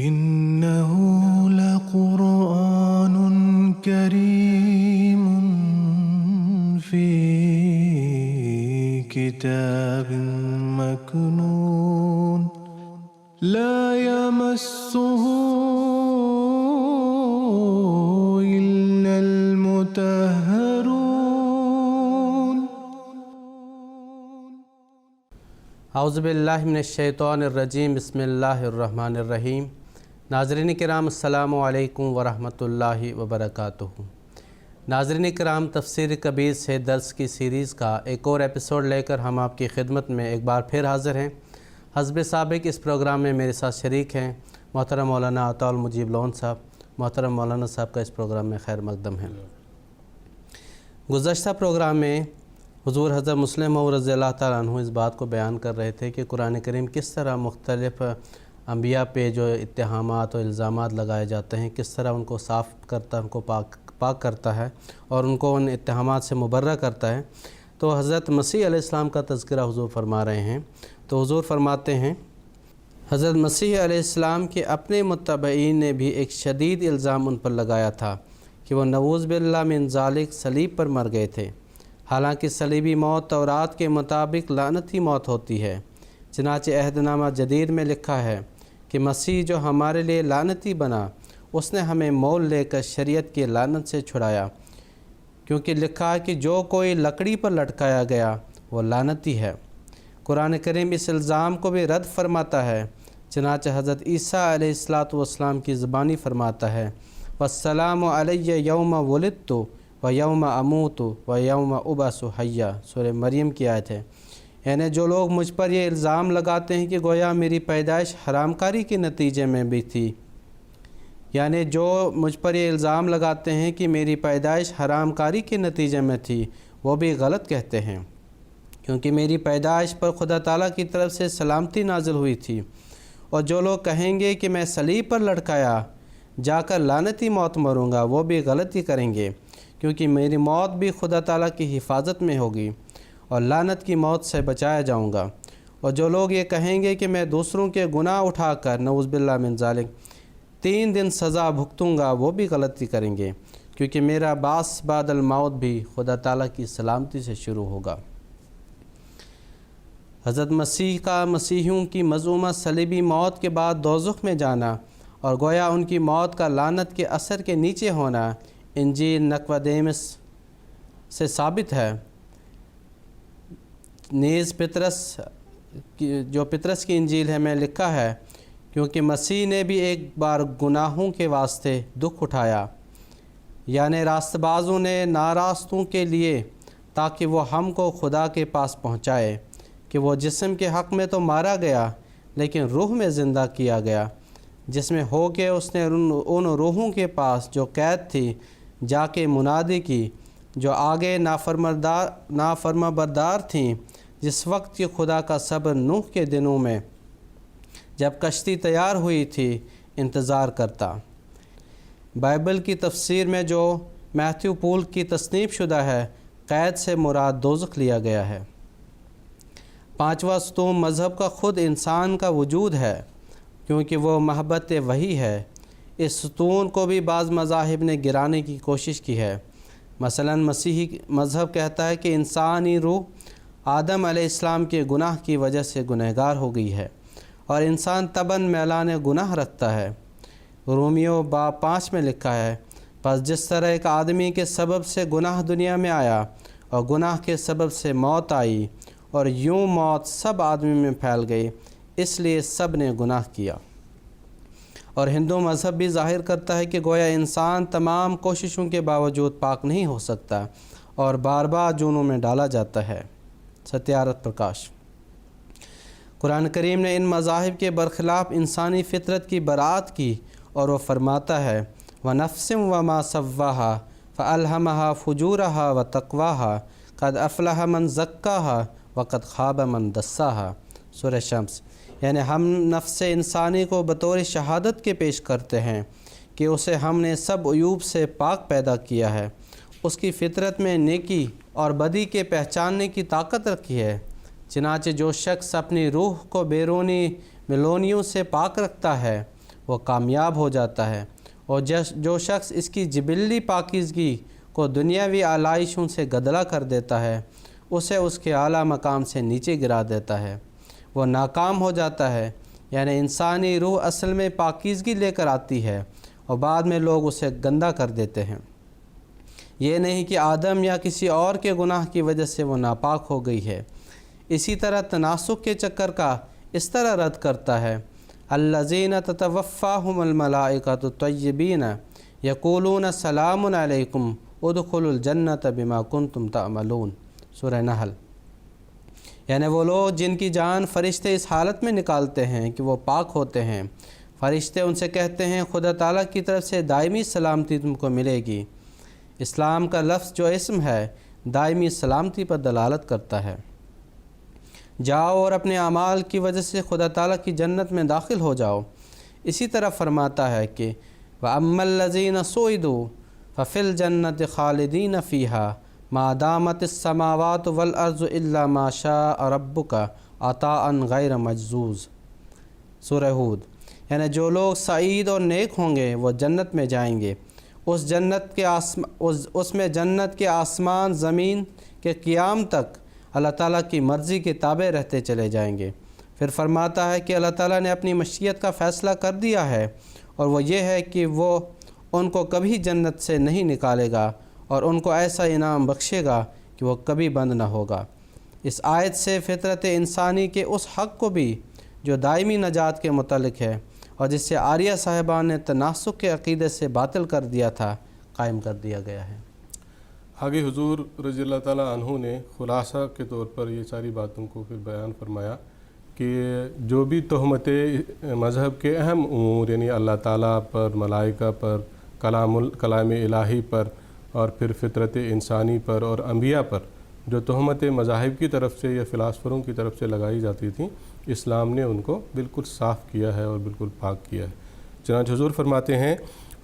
إنه لقرآن كريم في كتاب مكنون لا يمسه إلا المطهرون اعوذ باللہ من الشیطان الرجیم بسم اللہ الرحمن الرحیم۔ ناظرین کرام السلام علیکم ورحمۃ اللہ وبرکاتہ۔ ناظرین کرام، تفسیر کبیر سے درس کی سیریز کا ایک اور ایپیسوڈ لے کر ہم آپ کی خدمت میں ایک بار پھر حاضر ہیں۔ حسب سابق اس پروگرام میں میرے ساتھ شریک ہیں محترم مولانا عطا المجیب لون صاحب۔ محترم مولانا صاحب کا اس پروگرام میں خیر مقدم ہے۔ گزشتہ پروگرام میں حضور حضرت مسلم موعود رضی اللہ تعالیٰ عنہ اس بات کو بیان کر رہے تھے کہ قرآن کریم کس طرح مختلف انبیاء پہ جو اتہامات و الزامات لگائے جاتے ہیں کس طرح ان کو صاف کرتا ہے، ان کو پاک کرتا ہے اور ان کو ان اتہامات سے مبرہ کرتا ہے۔ تو حضرت مسیح علیہ السلام کا تذکرہ حضور فرما رہے ہیں۔ تو حضور فرماتے ہیں حضرت مسیح علیہ السلام کے اپنے متبعین نے بھی ایک شدید الزام ان پر لگایا تھا کہ وہ نعوذ باللہ من ذالک صلیب پر مر گئے تھے، حالانکہ صلیبی موت تورات کے مطابق لعنتی موت ہوتی ہے۔ چنانچہ عہد نامہ جدید میں لکھا ہے کہ مسیح جو ہمارے لیے لعنتی بنا، اس نے ہمیں مول لے کر شریعت کی لعنت سے چھڑایا، کیونکہ لکھا ہے کہ جو کوئی لکڑی پر لٹکایا گیا وہ لعنتی ہے۔ قرآن کریم اس الزام کو بھی رد فرماتا ہے، چنانچہ حضرت عیسیٰ علیہ السلام کی زبانی فرماتا ہے وَالسَّلَامُ عَلَيَّ يَوْمَ وُلِدتُّ وَيَوْمَ أَمُوتُ وَيَوْمَ أُبْعَثُ حَيًّا۔ سورہ مریم کی آیت ہے۔ یعنی جو لوگ مجھ پر یہ الزام لگاتے ہیں کہ گویا میری پیدائش حرام کاری کے نتیجے میں بھی تھی، یعنی جو مجھ پر یہ الزام لگاتے ہیں کہ میری پیدائش حرام کاری کے نتیجے میں تھی، وہ بھی غلط کہتے ہیں، کیونکہ میری پیدائش پر خدا تعالیٰ کی طرف سے سلامتی نازل ہوئی تھی۔ اور جو لوگ کہیں گے کہ میں صلیب پر لٹکایا جا کر لعنتی موت مروں گا، وہ بھی غلطی کریں گے، کیونکہ میری موت بھی خدا تعالیٰ کی حفاظت میں ہوگی اور لعنت کی موت سے بچایا جاؤں گا۔ اور جو لوگ یہ کہیں گے کہ میں دوسروں کے گناہ اٹھا کر نعوذ باللہ من ذالک 3 دن سزا بھگتوں گا، وہ بھی غلطی کریں گے، کیونکہ میرا بعث بعد الموت بھی خدا تعالیٰ کی سلامتی سے شروع ہوگا۔ حضرت مسیح کا مسیحیوں کی مذمومہ صلیبی موت کے بعد دوزخ میں جانا اور گویا ان کی موت کا لعنت کے اثر کے نیچے ہونا انجیل نقودیمس سے ثابت ہے۔ نیز پطرس کی انجیل ہے میں لکھا ہے، کیونکہ مسیح نے بھی ایک بار گناہوں کے واسطے دکھ اٹھایا، یعنی راست بازوں نے ناراستوں کے لیے، تاکہ وہ ہم کو خدا کے پاس پہنچائے، کہ وہ جسم کے حق میں تو مارا گیا لیکن روح میں زندہ کیا گیا، جس میں ہو کے اس نے ان روحوں کے پاس جو قید تھی جا کے منادی کی، جو آگے نافرما بردار تھیں، جس وقت کہ خدا کا صبر نوح کے دنوں میں جب کشتی تیار ہوئی تھی انتظار کرتا۔ بائبل کی تفسیر میں جو میتھیو پول کی تصنیف شدہ ہے، قید سے مراد دوزخ لیا گیا ہے۔ 5واں ستون مذہب کا خود انسان کا وجود ہے، کیونکہ وہ محبت وحی ہے۔ اس ستون کو بھی بعض مذاہب نے گرانے کی کوشش کی ہے۔ مثلا مسیحی مذہب کہتا ہے کہ انسانی روح آدم علیہ السلام کے گناہ کی وجہ سے گنہگار ہو گئی ہے اور انسان طبعاً میلان گناہ رکھتا ہے۔ رومیو باب 5 میں لکھا ہے پس جس طرح ایک آدمی کے سبب سے گناہ دنیا میں آیا اور گناہ کے سبب سے موت آئی، اور یوں موت سب آدمی میں پھیل گئی، اس لیے سب نے گناہ کیا۔ اور ہندو مذہب بھی ظاہر کرتا ہے کہ گویا انسان تمام کوششوں کے باوجود پاک نہیں ہو سکتا اور بار بار جرموں میں ڈالا جاتا ہے۔ ستیارتھ پرکاش۔ قرآن کریم نے ان مذاہب کے برخلاف انسانی فطرت کی برات کی، اور وہ فرماتا ہے وَنَفْسٍ وَمَا سَوَّاهَا فَأَلْهَمَهَا فُجُورَهَا وَتَقْوَاهَا قَدْ أَفْلَحَ مَنْ زَكَّاهَا وَقَدْ خَابَ مَنْ دَسَّاهَا۔ سورہ شمس۔ یعنی ہم نفس انسانی کو بطور شہادت کے پیش کرتے ہیں کہ اسے ہم نے سب عیوب سے پاک پیدا کیا ہے، اس کی فطرت میں نیکی اور بدی کے پہچاننے کی طاقت رکھی ہے۔ چنانچہ جو شخص اپنی روح کو بیرونی ملونیوں سے پاک رکھتا ہے وہ کامیاب ہو جاتا ہے، اور جو شخص اس کی جبلی پاکیزگی کو دنیاوی آلائشوں سے گدلا کر دیتا ہے اسے اس کے اعلیٰ مقام سے نیچے گرا دیتا ہے، وہ ناکام ہو جاتا ہے۔ یعنی انسانی روح اصل میں پاکیزگی لے کر آتی ہے اور بعد میں لوگ اسے گندہ کر دیتے ہیں۔ یہ نہیں کہ آدم یا کسی اور کے گناہ کی وجہ سے وہ ناپاک ہو گئی ہے۔ اسی طرح تناسخ کے چکر کا اس طرح رد کرتا ہے، الذین تتوفاہم الملائکۃ طیبین یقولون سلام علیکم ادخلوا الجنۃ بما کنتم تعملون، سورہ نحل۔ یعنی وہ لوگ جن کی جان فرشتے اس حالت میں نکالتے ہیں کہ وہ پاک ہوتے ہیں، فرشتے ان سے کہتے ہیں خدا تعالیٰ کی طرف سے دائمی سلامتی تم کو ملے گی۔ اسلام کا لفظ جو اسم ہے دائمی سلامتی پر دلالت کرتا ہے۔ جاؤ اور اپنے اعمال کی وجہ سے خدا تعالیٰ کی جنت میں داخل ہو جاؤ۔ اسی طرح فرماتا ہے کہ وَأَمَّا الَّذِينَ سُعِدُوا فَفِي الْجَنَّةِ خَالِدِينَ فِيهَا مَا دَامَتِ السَّمَاوَاتُ وَالْأَرْضُ إِلَّا مَا شَاءَ رَبُّكَ عَطَاءً غَيْرَ مَجْزُوزٍ، سورہ ہود۔ یعنی جو لوگ سعید اور نیک ہوں گے وہ جنت میں جائیں گے، اس میں جنت کے آسمان زمین کے قیام تک اللہ تعالیٰ کی مرضی کے تابع رہتے چلے جائیں گے۔ پھر فرماتا ہے کہ اللہ تعالیٰ نے اپنی مشیت کا فیصلہ کر دیا ہے، اور وہ یہ ہے کہ وہ ان کو کبھی جنت سے نہیں نکالے گا اور ان کو ایسا انعام بخشے گا کہ وہ کبھی بند نہ ہوگا۔ اس آیت سے فطرت انسانی کے اس حق کو بھی جو دائمی نجات کے متعلق ہے اور جس سے آریہ صاحبان نے تناسخ کے عقیدے سے باطل کر دیا تھا، قائم کر دیا گیا ہے۔ آگے حضور رضی اللہ تعالیٰ عنہ نے خلاصہ کے طور پر یہ ساری باتوں کو پھر بیان فرمایا کہ جو بھی تہمت مذہب کے اہم امور یعنی اللہ تعالیٰ پر، ملائکہ پر، کلام الہی پر اور پھر فطرت انسانی پر اور انبیاء پر جو تہمت مذاہب کی طرف سے یا فلاسفروں کی طرف سے لگائی جاتی تھیں، اسلام نے ان کو بالکل صاف کیا ہے اور بالکل پاک کیا ہے۔ چنانچہ حضور فرماتے ہیں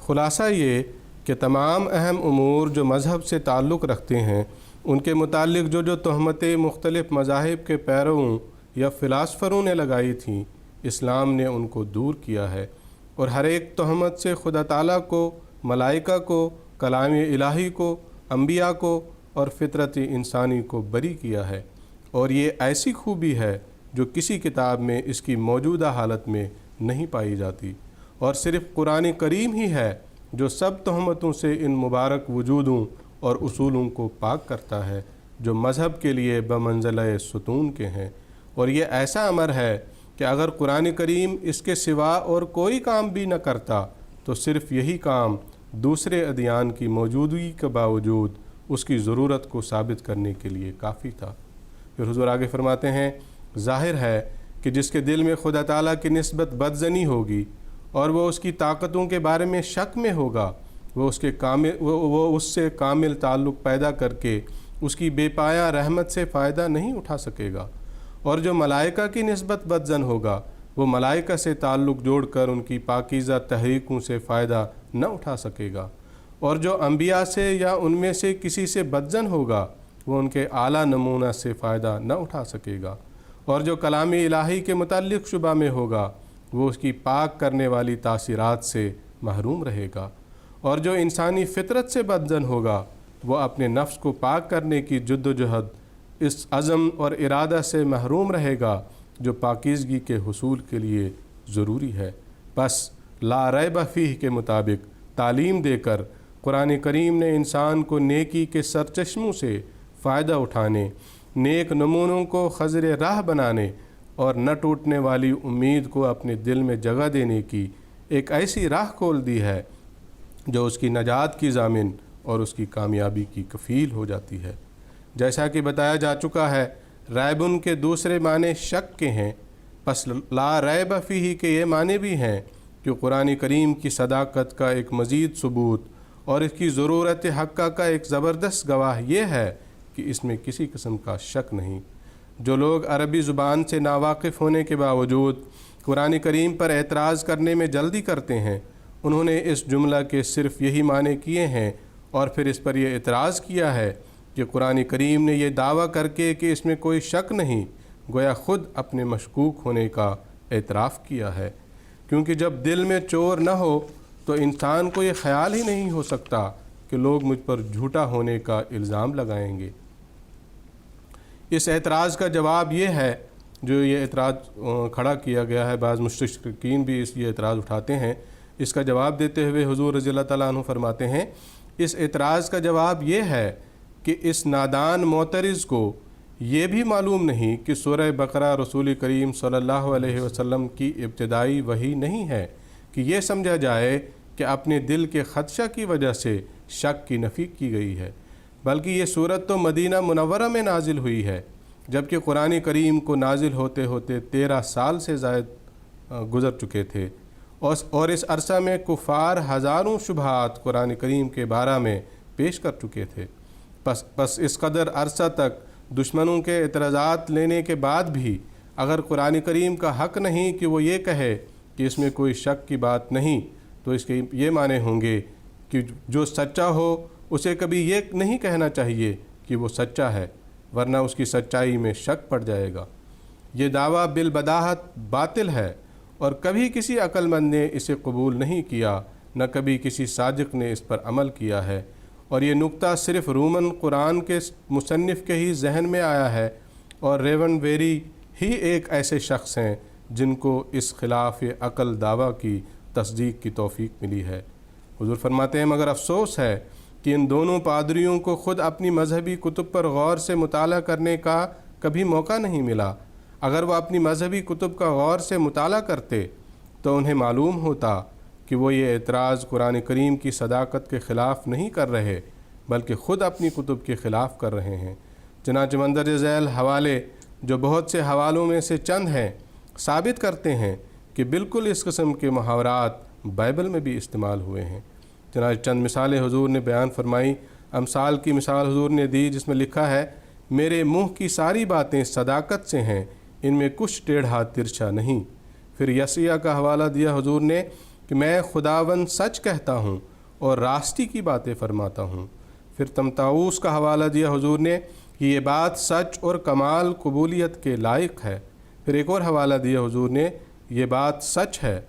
خلاصہ یہ کہ تمام اہم امور جو مذہب سے تعلق رکھتے ہیں ان کے متعلق جو تہمتیں مختلف مذاہب کے پیروؤں یا فلاسفروں نے لگائی تھیں، اسلام نے ان کو دور کیا ہے اور ہر ایک تہمت سے خدا تعالیٰ کو، ملائکہ کو، کلام الہی کو، انبیاء کو اور فطرت انسانی کو بری کیا ہے۔ اور یہ ایسی خوبی ہے جو کسی کتاب میں اس کی موجودہ حالت میں نہیں پائی جاتی، اور صرف قرآن کریم ہی ہے جو سب تہمتوں سے ان مبارک وجودوں اور اصولوں کو پاک کرتا ہے جو مذہب کے لیے بمنزلہ ستون کے ہیں۔ اور یہ ایسا امر ہے کہ اگر قرآن کریم اس کے سوا اور کوئی کام بھی نہ کرتا تو صرف یہی کام دوسرے ادیان کی موجودگی کے باوجود اس کی ضرورت کو ثابت کرنے کے لیے کافی تھا۔ پھر حضور آگے فرماتے ہیں ظاہر ہے کہ جس کے دل میں خدا تعالیٰ کی نسبت بدظنی ہوگی اور وہ اس کی طاقتوں کے بارے میں شک میں ہوگا، وہ اس سے کامل تعلق پیدا کر کے اس کی بے پایہ رحمت سے فائدہ نہیں اٹھا سکے گا، اور جو ملائکہ کی نسبت بدظن ہوگا وہ ملائکہ سے تعلق جوڑ کر ان کی پاکیزہ تحریکوں سے فائدہ نہ اٹھا سکے گا، اور جو انبیاء سے یا ان میں سے کسی سے بدظن ہوگا وہ ان کے اعلیٰ نمونہ سے فائدہ نہ اٹھا سکے گا، اور جو کلام الہی کے متعلق شبہ میں ہوگا وہ اس کی پاک کرنے والی تاثیرات سے محروم رہے گا، اور جو انسانی فطرت سے بدظن ہوگا وہ اپنے نفس کو پاک کرنے کی جد و جہد اس عزم اور ارادہ سے محروم رہے گا جو پاکیزگی کے حصول کے لیے ضروری ہے۔ بس لا ریب فیہ کے مطابق تعلیم دے کر قرآن کریم نے انسان کو نیکی کے سرچشموں سے فائدہ اٹھانے، نیک نمونوں کو خضر راہ بنانے اور نہ ٹوٹنے والی امید کو اپنے دل میں جگہ دینے کی ایک ایسی راہ کھول دی ہے جو اس کی نجات کی ضامن اور اس کی کامیابی کی کفیل ہو جاتی ہے۔ جیسا کہ بتایا جا چکا ہے ریبن کے دوسرے معنی شک کے ہیں، پس لا ریب فیہ کے یہ معنی بھی ہیں کہ قرآن کریم کی صداقت کا ایک مزید ثبوت اور اس کی ضرورت حقہ کا ایک زبردست گواہ یہ ہے کہ اس میں کسی قسم کا شک نہیں۔ جو لوگ عربی زبان سے ناواقف ہونے کے باوجود قرآن کریم پر اعتراض کرنے میں جلدی کرتے ہیں، انہوں نے اس جملہ کے صرف یہی معنی کیے ہیں اور پھر اس پر یہ اعتراض کیا ہے کہ قرآن کریم نے یہ دعویٰ کر کے کہ اس میں کوئی شک نہیں، گویا خود اپنے مشکوک ہونے کا اعتراف کیا ہے۔ کیونکہ جب دل میں چور نہ ہو تو انسان کو یہ خیال ہی نہیں ہو سکتا کہ لوگ مجھ پر جھوٹا ہونے کا الزام لگائیں گے۔ اس اعتراض کا جواب یہ ہے، جو یہ اعتراض کھڑا کیا گیا ہے، بعض مستشرقین بھی یہ اعتراض اٹھاتے ہیں، اس کا جواب دیتے ہوئے حضور رضی اللہ تعالیٰ عنہ فرماتے ہیں، اس اعتراض کا جواب یہ ہے کہ اس نادان معترض کو یہ بھی معلوم نہیں کہ سورہ بقرہ رسول کریم صلی اللہ علیہ وسلم کی ابتدائی وحی نہیں ہے کہ یہ سمجھا جائے کہ اپنے دل کے خدشہ کی وجہ سے شک کی نفی کی گئی ہے، بلکہ یہ صورت تو مدینہ منورہ میں نازل ہوئی ہے، جبکہ قرآن کریم کو نازل ہوتے ہوتے 13 سال سے زائد گزر چکے تھے، اور اس عرصہ میں کفار ہزاروں شبہات قرآن کریم کے بارے میں پیش کر چکے تھے۔ پس اس قدر عرصہ تک دشمنوں کے اعتراضات لینے کے بعد بھی اگر قرآن کریم کا حق نہیں کہ وہ یہ کہے کہ اس میں کوئی شک کی بات نہیں، تو اس کے یہ معنی ہوں گے کہ جو سچا ہو اسے کبھی یہ نہیں کہنا چاہیے کہ وہ سچا ہے، ورنہ اس کی سچائی میں شک پڑ جائے گا۔ یہ دعویٰ بالبداہت باطل ہے، اور کبھی کسی عقل مند نے اسے قبول نہیں کیا، نہ کبھی کسی صادق نے اس پر عمل کیا ہے، اور یہ نقطہ صرف رومن قرآن کے مصنف کے ہی ذہن میں آیا ہے، اور ریون ویری ہی ایک ایسے شخص ہیں جن کو اس خلاف عقل دعویٰ کی تصدیق کی توفیق ملی ہے۔ حضور فرماتے ہیں، مگر افسوس ہے کہ ان دونوں پادریوں کو خود اپنی مذہبی کتب پر غور سے مطالعہ کرنے کا کبھی موقع نہیں ملا۔ اگر وہ اپنی مذہبی کتب کا غور سے مطالعہ کرتے تو انہیں معلوم ہوتا کہ وہ یہ اعتراض قرآن کریم کی صداقت کے خلاف نہیں کر رہے، بلکہ خود اپنی کتب کے خلاف کر رہے ہیں۔ چنانچہ مندرجہ ذیل حوالے، جو بہت سے حوالوں میں سے چند ہیں، ثابت کرتے ہیں کہ بالکل اس قسم کے محاورات بائبل میں بھی استعمال ہوئے ہیں۔ چنانچہ چند مثالیں حضور نے بیان فرمائی۔ امثال کی مثال حضور نے دی جس میں لکھا ہے، میرے منہ کی ساری باتیں صداقت سے ہیں، ان میں کچھ ٹیڑھا ترچھا نہیں۔ پھر یسیہ کا حوالہ دیا حضور نے کہ میں خداوند سچ کہتا ہوں اور راستی کی باتیں فرماتا ہوں۔ پھر تمتاؤس کا حوالہ دیا حضور نے کہ یہ بات سچ اور کمال قبولیت کے لائق ہے۔ پھر ایک اور حوالہ دیا حضور نے، یہ بات سچ ہے،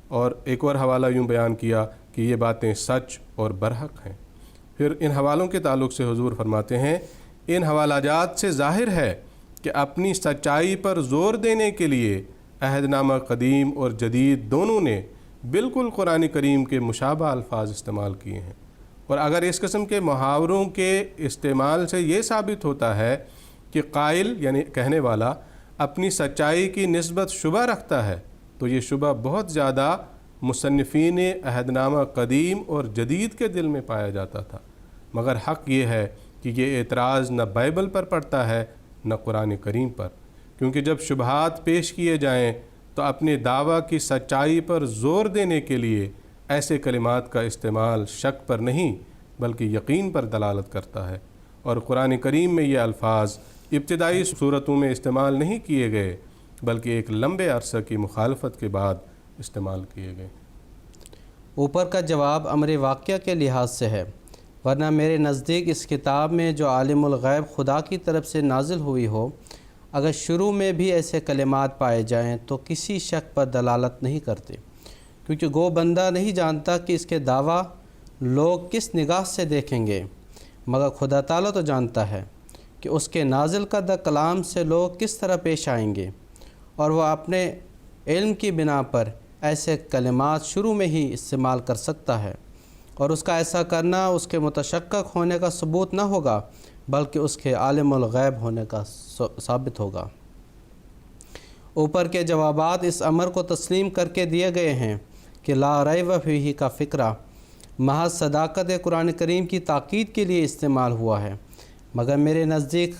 اور ایک اور حوالہ یوں بیان کیا کہ یہ باتیں سچ اور برحق ہیں۔ پھر ان حوالوں کے تعلق سے حضور فرماتے ہیں، ان حوالہ جات سے ظاہر ہے کہ اپنی سچائی پر زور دینے کے لیے عہد نامہ قدیم اور جدید دونوں نے بالکل قرآن کریم کے مشابہ الفاظ استعمال کیے ہیں۔ اور اگر اس قسم کے محاوروں کے استعمال سے یہ ثابت ہوتا ہے کہ قائل یعنی کہنے والا اپنی سچائی کی نسبت شبہ رکھتا ہے، تو یہ شبہ بہت زیادہ مصنفین عہد نامہ قدیم اور جدید کے دل میں پایا جاتا تھا، مگر حق یہ ہے کہ یہ اعتراض نہ بائبل پر پڑتا ہے نہ قرآن کریم پر، کیونکہ جب شبہات پیش کیے جائیں تو اپنے دعویٰ کی سچائی پر زور دینے کے لیے ایسے کلمات کا استعمال شک پر نہیں بلکہ یقین پر دلالت کرتا ہے، اور قرآن کریم میں یہ الفاظ ابتدائی صورتوں میں استعمال نہیں کیے گئے بلکہ ایک لمبے عرصہ کی مخالفت کے بعد استعمال کیے گئے۔ اوپر کا جواب امر واقعہ کے لحاظ سے ہے، ورنہ میرے نزدیک اس کتاب میں جو عالم الغیب خدا کی طرف سے نازل ہوئی ہو، اگر شروع میں بھی ایسے کلمات پائے جائیں تو کسی شک پر دلالت نہیں کرتے، کیونکہ گو بندہ نہیں جانتا کہ اس کے دعویٰ لوگ کس نگاہ سے دیکھیں گے، مگر خدا تعالیٰ تو جانتا ہے کہ اس کے نازل کردہ کلام سے لوگ کس طرح پیش آئیں گے، اور وہ اپنے علم کی بنا پر ایسے کلمات شروع میں ہی استعمال کر سکتا ہے، اور اس کا ایسا کرنا اس کے متشکک ہونے کا ثبوت نہ ہوگا بلکہ اس کے عالم الغیب ہونے کا ثابت ہوگا۔ اوپر کے جوابات اس امر کو تسلیم کر کے دیے گئے ہیں کہ لا ریب فیہ کا فقرہ محض صداقت قرآن کریم کی تاکید کے لیے استعمال ہوا ہے، مگر میرے نزدیک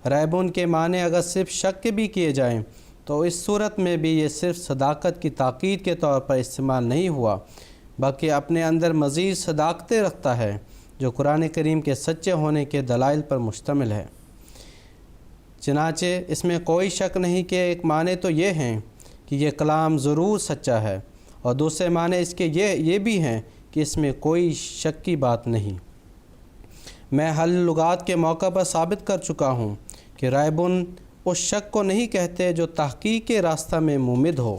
ریبون کے معنی اگر صرف شک کے بھی کیے جائیں تو اس صورت میں بھی یہ صرف صداقت کی تاکید کے طور پر استعمال نہیں ہوا بلکہ اپنے اندر مزید صداقتیں رکھتا ہے جو قرآن کریم کے سچے ہونے کے دلائل پر مشتمل ہے۔ چنانچہ اس میں کوئی شک نہیں کہ ایک معنی تو یہ ہیں کہ یہ کلام ضرور سچا ہے، اور دوسرے معنی اس کے یہ بھی ہیں کہ اس میں کوئی شک کی بات نہیں۔ میں حل لغات کے موقع پر ثابت کر چکا ہوں کہ رائبن اس شک کو نہیں کہتے جو تحقیق کے راستہ میں ممد ہو۔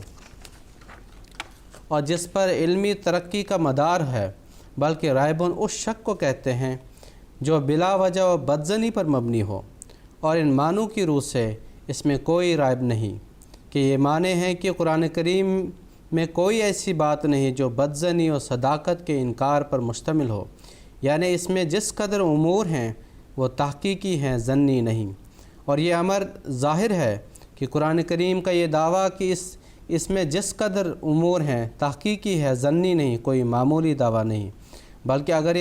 اور جس پر علمی ترقی کا مدار ہے، بلکہ رائبون اس شک کو کہتے ہیں جو بلا وجہ و بدظنی پر مبنی ہو، اور ان معنوں کی روح سے اس میں کوئی رائب نہیں کہ یہ معنی ہیں کہ قرآن کریم میں کوئی ایسی بات نہیں جو بدظنی اور صداقت کے انکار پر مشتمل ہو، یعنی اس میں جس قدر امور ہیں وہ تحقیقی ہیں، ظنی نہیں۔ اور یہ امر ظاہر ہے کہ قرآن کریم کا یہ دعویٰ کہ اس میں جس قدر امور ہیں تحقیقی ہے، ظنی نہیں، کوئی معمولی دعویٰ نہیں، بلکہ اگر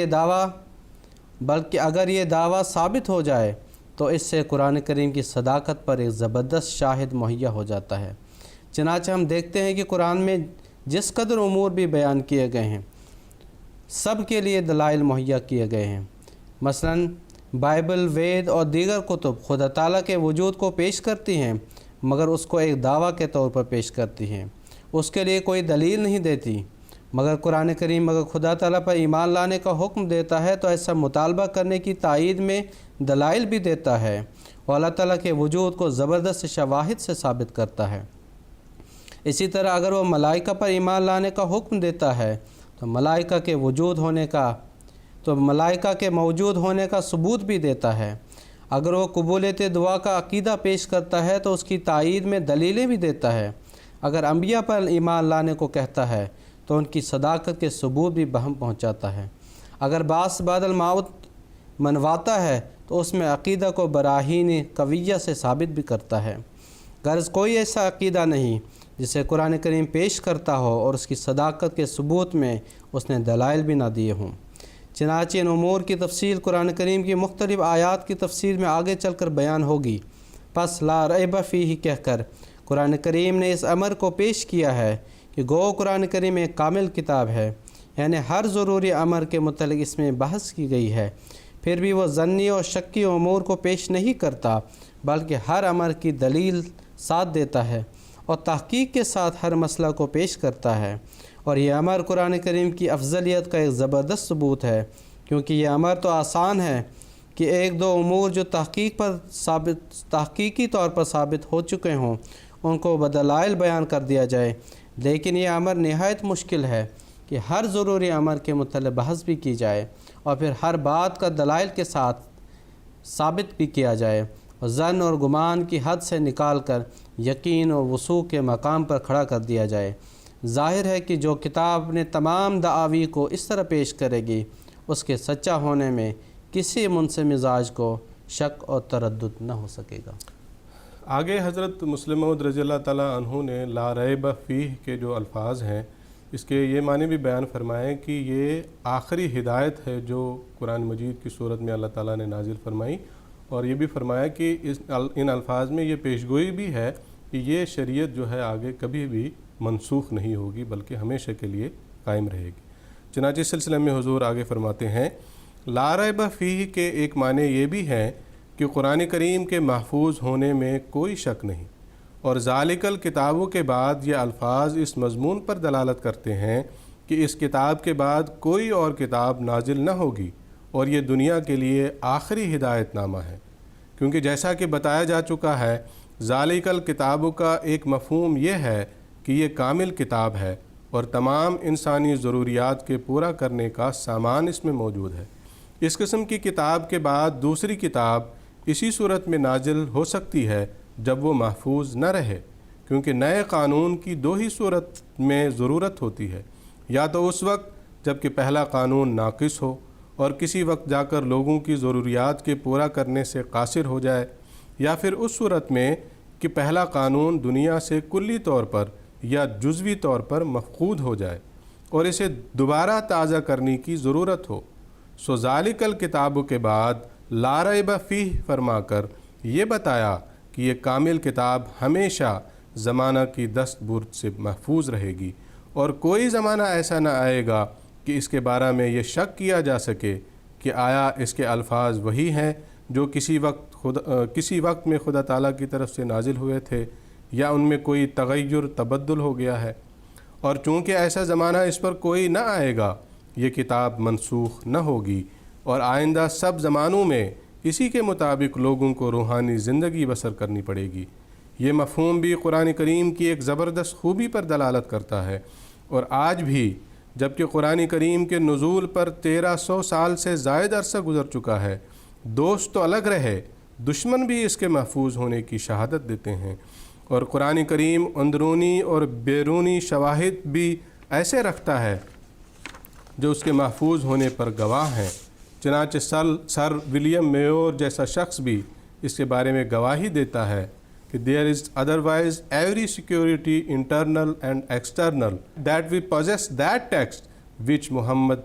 یہ دعویٰ ثابت ہو جائے تو اس سے قرآن کریم کی صداقت پر ایک زبردست شاہد مہیا ہو جاتا ہے۔ چنانچہ ہم دیکھتے ہیں کہ قرآن میں جس قدر امور بھی بیان کیے گئے ہیں سب کے لیے دلائل مہیا کیے گئے ہیں۔ مثلاً بائبل، وید اور دیگر کتب خدا تعالیٰ کے وجود کو پیش کرتی ہیں، مگر اس کو ایک دعویٰ کے طور پر پیش کرتی ہیں، اس کے لیے کوئی دلیل نہیں دیتی۔ مگر قرآن کریم اگر خدا تعالیٰ پر ایمان لانے کا حکم دیتا ہے تو ایسا مطالبہ کرنے کی تائید میں دلائل بھی دیتا ہے، اور اللہ تعالیٰ کے وجود کو زبردست شواہد سے ثابت کرتا ہے۔ اسی طرح اگر وہ ملائکہ پر ایمان لانے کا حکم دیتا ہے تو ملائکہ کے موجود ہونے کا ثبوت بھی دیتا ہے۔ اگر وہ قبولیت دعا کا عقیدہ پیش کرتا ہے تو اس کی تائید میں دلیلیں بھی دیتا ہے۔ اگر انبیاء پر ایمان لانے کو کہتا ہے تو ان کی صداقت کے ثبوت بھی بہم پہنچاتا ہے۔ اگر بعث بعد الموت منواتا ہے تو اس میں عقیدہ کو براہین قویہ سے ثابت بھی کرتا ہے۔ غرض کوئی ایسا عقیدہ نہیں جسے قرآن کریم پیش کرتا ہو اور اس کی صداقت کے ثبوت میں اس نے دلائل بھی نہ دیے ہوں۔ چنانچہ ان امور کی تفصیل قرآن کریم کی مختلف آیات کی تفسیر میں آگے چل کر بیان ہوگی۔ پس لا ریب فیہ کہہ کر قرآن کریم نے اس امر کو پیش کیا ہے کہ گو قرآن کریم ایک کامل کتاب ہے، یعنی ہر ضروری امر کے متعلق اس میں بحث کی گئی ہے، پھر بھی وہ ظنی اور شکی امور کو پیش نہیں کرتا، بلکہ ہر امر کی دلیل ساتھ دیتا ہے اور تحقیق کے ساتھ ہر مسئلہ کو پیش کرتا ہے۔ اور یہ امر قرآن کریم کی افضلیت کا ایک زبردست ثبوت ہے، کیونکہ یہ امر تو آسان ہے کہ ایک دو امور جو تحقیقی طور پر ثابت ہو چکے ہوں ان کو بدلائل بیان کر دیا جائے، لیکن یہ امر نہایت مشکل ہے کہ ہر ضروری امر کے متعلق بحث بھی کی جائے اور پھر ہر بات کا دلائل کے ساتھ ثابت بھی کیا جائے اور ظن اور گمان کی حد سے نکال کر یقین اور وثوق کے مقام پر کھڑا کر دیا جائے۔ ظاہر ہے کہ جو کتاب اپنے تمام دعاوی کو اس طرح پیش کرے گی اس کے سچا ہونے میں کسی منصف مزاج کو شک اور تردد نہ ہو سکے گا۔ آگے حضرت مسلم موعود رضی اللہ تعالیٰ عنہ نے لا ریب فیہ کے جو الفاظ ہیں اس کے یہ معنی بھی بیان فرمائے کہ یہ آخری ہدایت ہے جو قرآن مجید کی صورت میں اللہ تعالیٰ نے نازل فرمائی، اور یہ بھی فرمایا کہ ان الفاظ میں یہ پیشگوئی بھی ہے کہ یہ شریعت جو ہے آگے کبھی بھی منسوخ نہیں ہوگی بلکہ ہمیشہ کے لیے قائم رہے گی۔ چنانچہ اس سلسلے میں حضور آگے فرماتے ہیں لا ریب فیہ کے ایک معنی یہ بھی ہے کہ قرآن کریم کے محفوظ ہونے میں کوئی شک نہیں، اور ذالک الکتابوں کے بعد یہ الفاظ اس مضمون پر دلالت کرتے ہیں کہ اس کتاب کے بعد کوئی اور کتاب نازل نہ ہوگی اور یہ دنیا کے لیے آخری ہدایت نامہ ہے، کیونکہ جیسا کہ بتایا جا چکا ہے ذالک الکتابوں کا ایک مفہوم یہ ہے کہ یہ کامل کتاب ہے اور تمام انسانی ضروریات کے پورا کرنے کا سامان اس میں موجود ہے۔ اس قسم کی کتاب کے بعد دوسری کتاب اسی صورت میں نازل ہو سکتی ہے جب وہ محفوظ نہ رہے، کیونکہ نئے قانون کی دو ہی صورت میں ضرورت ہوتی ہے، یا تو اس وقت جب کہ پہلا قانون ناقص ہو اور کسی وقت جا کر لوگوں کی ضروریات کے پورا کرنے سے قاصر ہو جائے، یا پھر اس صورت میں کہ پہلا قانون دنیا سے کلی طور پر یا جزوی طور پر مفقود ہو جائے اور اسے دوبارہ تازہ کرنے کی ضرورت ہو۔ سو ذالک الکتابوں کے بعد لا ریب فیہ فرما کر یہ بتایا کہ یہ کامل کتاب ہمیشہ زمانہ کی دست برد سے محفوظ رہے گی، اور کوئی زمانہ ایسا نہ آئے گا کہ اس کے بارے میں یہ شک کیا جا سکے کہ آیا اس کے الفاظ وہی ہیں جو کسی وقت میں خدا تعالیٰ کی طرف سے نازل ہوئے تھے، یا ان میں کوئی تغیر تبدل ہو گیا ہے۔ اور چونکہ ایسا زمانہ اس پر کوئی نہ آئے گا یہ کتاب منسوخ نہ ہوگی، اور آئندہ سب زمانوں میں اسی کے مطابق لوگوں کو روحانی زندگی بسر کرنی پڑے گی۔ یہ مفہوم بھی قرآن کریم کی ایک زبردست خوبی پر دلالت کرتا ہے اور آج بھی جبکہ قرآن کریم کے نزول پر 1300 سال سے زائد عرصہ گزر چکا ہے، دوست تو الگ رہے، دشمن بھی اس کے محفوظ ہونے کی شہادت دیتے ہیں، اور قرآن کریم اندرونی اور بیرونی شواہد بھی ایسے رکھتا ہے جو اس کے محفوظ ہونے پر گواہ ہیں۔ چنانچہ سر ولیم میور جیسا شخص بھی اس کے بارے میں گواہی دیتا ہے کہ there is otherwise every security internal and external that we possess that text which Muhammad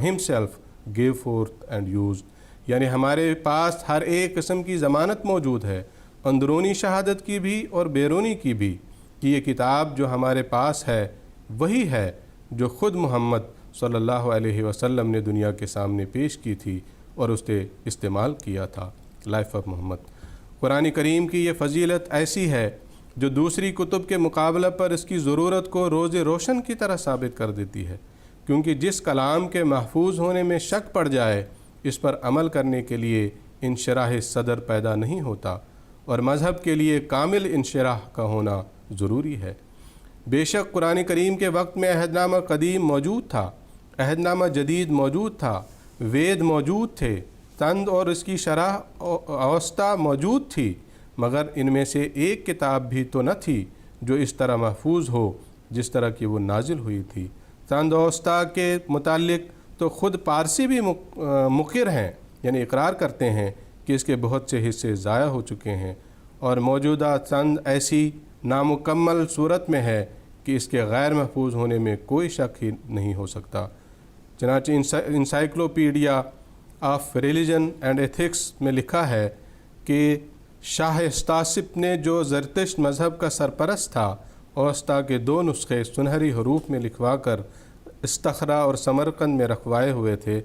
himself gave forth and used، یعنی ہمارے پاس ہر ایک قسم کی ضمانت موجود ہے، اندرونی شہادت کی بھی اور بیرونی کی بھی، کہ یہ کتاب جو ہمارے پاس ہے وہی ہے جو خود محمد صلی اللہ علیہ وسلم نے دنیا کے سامنے پیش کی تھی اور اس نے استعمال کیا تھا۔ لائف آف محمد۔ قرآن کریم کی یہ فضیلت ایسی ہے جو دوسری کتب کے مقابلہ پر اس کی ضرورت کو روز روشن کی طرح ثابت کر دیتی ہے، کیونکہ جس کلام کے محفوظ ہونے میں شک پڑ جائے اس پر عمل کرنے کے لیے انشراح صدر پیدا نہیں ہوتا، اور مذہب کے لیے کامل انشراح کا ہونا ضروری ہے۔ بے شک قرآن کریم کے وقت میں عہد نامہ قدیم موجود تھا، عہد نامہ جدید موجود تھا، وید موجود تھے، تند اور اس کی شرح اوسطا موجود تھی، مگر ان میں سے ایک کتاب بھی تو نہ تھی جو اس طرح محفوظ ہو جس طرح کی وہ نازل ہوئی تھی۔ تند اوسطا کے متعلق تو خود پارسی بھی مقر ہیں، یعنی اقرار کرتے ہیں کہ اس کے بہت سے حصے ضائع ہو چکے ہیں، اور موجودہ تند ایسی نامکمل صورت میں ہے کہ اس کے غیر محفوظ ہونے میں کوئی شک ہی نہیں ہو سکتا۔ چنانچہ encyclopedia of religion and ethics میں لکھا ہے کہ شاہ استاسپ نے جو زرتشت مذہب کا سرپرست تھا، اوسطا کے 2 نسخے سنہری حروف میں لکھوا کر استخرا اور سمرقند میں رکھوائے ہوئے تھے،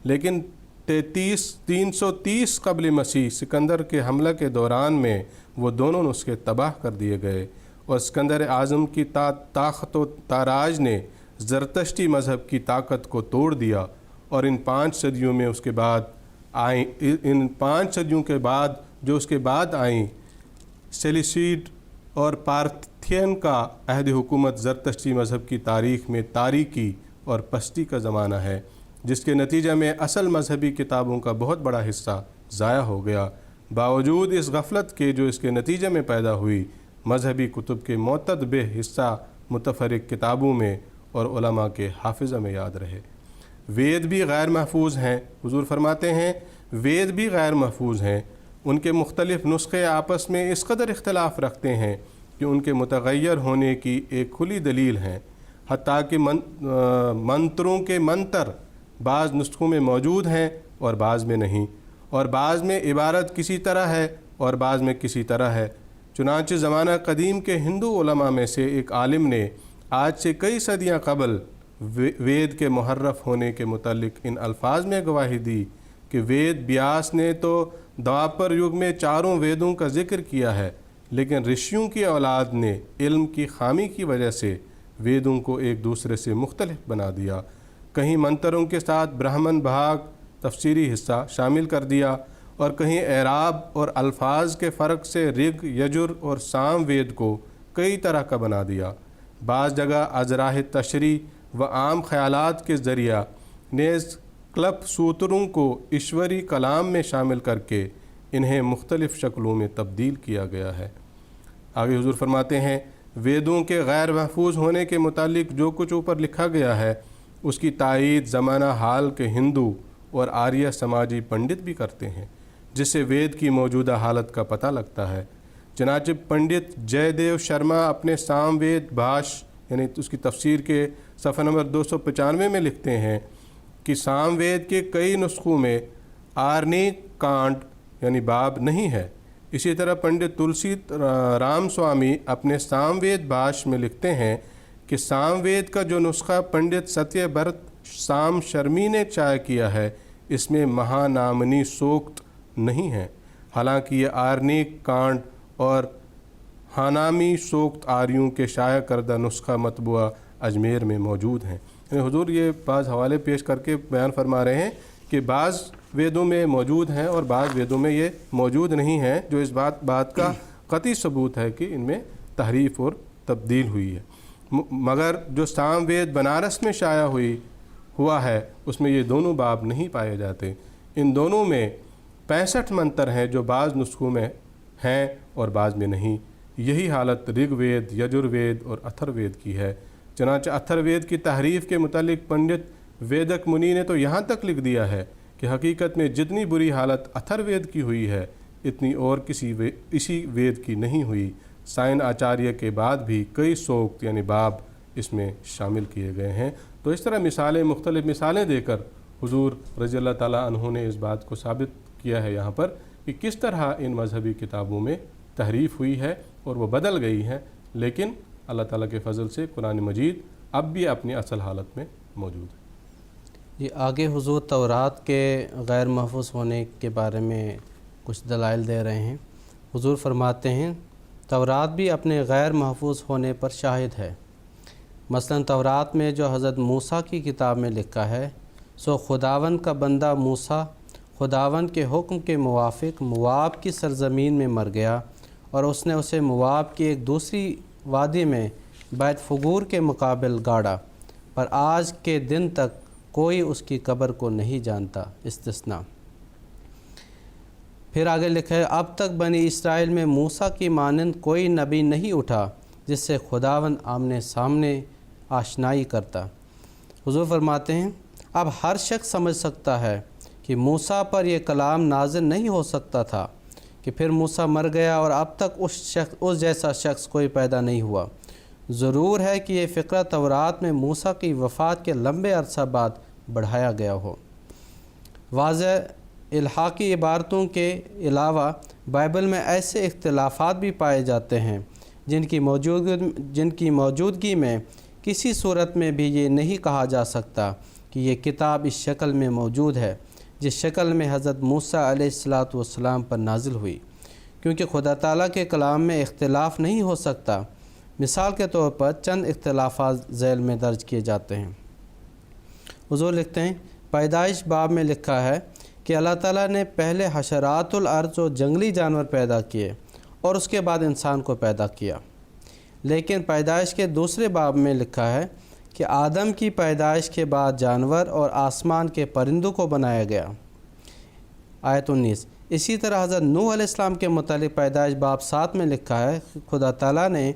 لیکن 330 قبل مسیح سکندر کے حملہ کے دوران میں وہ دونوں نسخے تباہ کر دیے گئے، اور اسکندر اعظم کی طاقت و تاراج نے زرتشتی مذہب کی طاقت کو توڑ دیا، اور ان 5 صدیوں میں اس کے بعد ان 5 صدیوں کے بعد جو اس کے بعد آئیں، سیلیسیڈ اور پارتھین کا عہد حکومت زرتشتی مذہب کی تاریخ میں تاریکی اور پستی کا زمانہ ہے، جس کے نتیجہ میں اصل مذہبی کتابوں کا بہت بڑا حصہ ضائع ہو گیا۔ باوجود اس غفلت کے جو اس کے نتیجے میں پیدا ہوئی، مذہبی کتب کے معتدب حصہ متفرق کتابوں میں اور علماء کے حافظہ میں یاد رہے۔ وید بھی غیر محفوظ ہیں، حضور فرماتے ہیں وید بھی غیر محفوظ ہیں، ان کے مختلف نسخے آپس میں اس قدر اختلاف رکھتے ہیں کہ ان کے متغیر ہونے کی ایک کھلی دلیل ہیں، حتیٰ کہ منتروں کے منتر بعض نسخوں میں موجود ہیں اور بعض میں نہیں، اور بعض میں عبارت کسی طرح ہے اور بعض میں کسی طرح ہے۔ چنانچہ زمانہ قدیم کے ہندو علماء میں سے ایک عالم نے آج سے کئی صدیاں قبل وید کے محرف ہونے کے متعلق ان الفاظ میں گواہی دی کہ وید بیاس نے تو دوپر یگ میں 4 ویدوں کا ذکر کیا ہے، لیکن رشیوں کی اولاد نے علم کی خامی کی وجہ سے ویدوں کو ایک دوسرے سے مختلف بنا دیا، کہیں منتروں کے ساتھ برہمن بھاگ تفسیری حصہ شامل کر دیا، اور کہیں اعراب اور الفاظ کے فرق سے رگ، یجر اور سام وید کو کئی طرح کا بنا دیا۔ بعض جگہ ازراہ تشریح و عام خیالات کے ذریعہ نیز کلپ سوتروں کو ایشوری کلام میں شامل کر کے انہیں مختلف شکلوں میں تبدیل کیا گیا ہے۔ آگے حضور فرماتے ہیں ویدوں کے غیر محفوظ ہونے کے متعلق جو کچھ اوپر لکھا گیا ہے اس کی تائید زمانہ حال کے ہندو اور آریہ سماجی پنڈت بھی کرتے ہیں، جس سے وید کی موجودہ حالت کا پتہ لگتا ہے۔ چنانچہ پنڈت جے دیو شرما اپنے سام وید بھاش یعنی اس کی تفسیر کے صفحہ نمبر 295 میں لکھتے ہیں کہ سام وید کے کئی نسخوں میں آرنیک کانڈ یعنی باب نہیں ہے۔ اسی طرح پنڈت تلسی رام سوامی اپنے سام وید بھاش میں لکھتے ہیں کہ سام وید کا جو نسخہ پنڈت ستیہ بھرت سام شرمی نے چائے کیا ہے اس میں مہانامنی سوکت نہیں ہے، حالانکہ یہ آرنیک کانڈ اور ہانامی سوکت آریوں کے شائع کردہ نسخہ مطبوعہ اجمیر میں موجود ہیں۔ یعنی حضور یہ بعض حوالے پیش کر کے بیان فرما رہے ہیں کہ بعض ویدوں میں موجود ہیں اور بعض ویدوں میں یہ موجود نہیں ہیں، جو اس بات کا قطعی ثبوت ہے کہ ان میں تحریف اور تبدیل ہوئی ہے۔ مگر جو سام وید بنارس میں شائع ہوا ہے اس میں یہ دونوں باب نہیں پائے جاتے۔ ان دونوں میں 65 منتر ہیں جو بعض نسخوں میں ہیں اور بعض میں نہیں۔ یہی حالت رگ وید، یجر وید اور اتھر وید کی ہے۔ چنانچہ اتھر وید کی تحریف کے متعلق پنڈت ویدک منی نے تو یہاں تک لکھ دیا ہے کہ حقیقت میں جتنی بری حالت اتھر وید کی ہوئی ہے اتنی اور اسی وید کی نہیں ہوئی۔ سائن آچاریہ کے بعد بھی کئی سوکت یعنی باب اس میں شامل کیے گئے ہیں۔ تو اس طرح مختلف مثالیں دے کر حضور رضی اللہ تعالیٰ عنہ نے اس بات کو ثابت کیا ہے یہاں پر کہ کس طرح ان مذہبی کتابوں میں تحریف ہوئی ہے اور وہ بدل گئی ہیں، لیکن اللہ تعالیٰ کے فضل سے قرآن مجید اب بھی اپنی اصل حالت میں موجود ہے۔ یہ آگے حضور تورات کے غیر محفوظ ہونے کے بارے میں کچھ دلائل دے رہے ہیں۔ حضور فرماتے ہیں تورات بھی اپنے غیر محفوظ ہونے پر شاہد ہے۔ مثلا تورات میں جو حضرت موسیٰ کی کتاب میں لکھا ہے، سو خداوند کا بندہ موسیٰ خداوند کے حکم کے موافق مواب کی سرزمین میں مر گیا اور اس نے اسے مواب کی ایک دوسری وادی میں بیت فگور کے مقابل گاڑا، پر آج کے دن تک کوئی اس کی قبر کو نہیں جانتا، استثناء۔ پھر آگے لکھا ہے اب تک بنی اسرائیل میں موسیٰ کی مانند کوئی نبی نہیں اٹھا جس سے خداوند آمنے سامنے آشنائی کرتا۔ حضور فرماتے ہیں اب ہر شخص سمجھ سکتا ہے کہ موسیٰ پر یہ کلام نازل نہیں ہو سکتا تھا کہ پھر موسیٰ مر گیا اور اب تک اس جیسا شخص کوئی پیدا نہیں ہوا۔ ضرور ہے کہ یہ فقرہ تورات میں موسیٰ کی وفات کے لمبے عرصہ بعد بڑھایا گیا ہو۔ واضح الحاقی عبارتوں کے علاوہ بائبل میں ایسے اختلافات بھی پائے جاتے ہیں جن کی موجودگی میں کسی صورت میں بھی یہ نہیں کہا جا سکتا کہ یہ کتاب اس شکل میں موجود ہے جس شکل میں حضرت موسیٰ علیہ السلام پر نازل ہوئی، کیونکہ خدا تعالیٰ کے کلام میں اختلاف نہیں ہو سکتا۔ مثال کے طور پر چند اختلافات ذیل میں درج کیے جاتے ہیں۔ حضور لکھتے ہیں پیدائش باب میں لکھا ہے کہ اللہ تعالیٰ نے پہلے حشرات الارض و جنگلی جانور پیدا کیے اور اس کے بعد انسان کو پیدا کیا، لیکن پیدائش کے دوسرے باب میں لکھا ہے کہ آدم کی پیدائش کے بعد جانور اور آسمان کے پرندوں کو بنایا گیا، آیت 19۔ اسی طرح حضرت نوح علیہ السلام کے متعلق پیدائش باب 7 میں لکھا ہے خدا تعالیٰ نے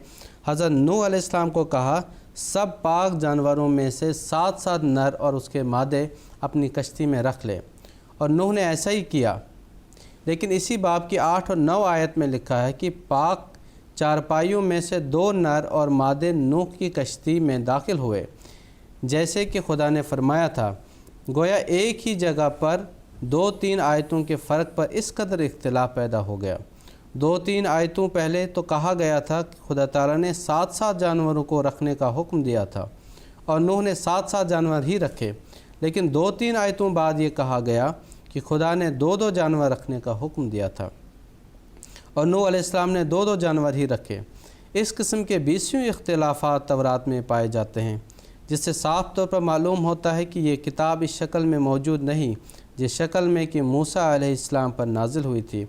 حضرت نوح علیہ السلام کو کہا سب پاک جانوروں میں سے 7 نر اور اس کے مادے اپنی کشتی میں رکھ لے، اور نوح نے ایسا ہی کیا۔ لیکن اسی باب کی 8 اور 9 آیت میں لکھا ہے کہ پاک چارپائیوں میں سے 2 نر اور مادے نوح کی کشتی میں داخل ہوئے، جیسے کہ خدا نے فرمایا تھا۔ گویا ایک ہی جگہ پر 2-3 آیتوں کے فرق پر اس قدر اختلاف پیدا ہو گیا۔ 2-3 آیتوں پہلے تو کہا گیا تھا کہ خدا تعالیٰ نے 7 جانوروں کو رکھنے کا حکم دیا تھا اور نوح نے 7 جانور ہی رکھے، لیکن 2-3 آیتوں بعد یہ کہا گیا کہ خدا نے 2 جانور رکھنے کا حکم دیا تھا اور نوح علیہ السلام نے 2 جانور ہی رکھے۔ اس قسم کے 20 اختلافات تورات میں پائے جاتے ہیں، جس سے صاف طور پر معلوم ہوتا ہے کہ یہ کتاب اس شکل میں موجود نہیں جس شکل میں کہ موسیٰ علیہ السلام پر نازل ہوئی تھی،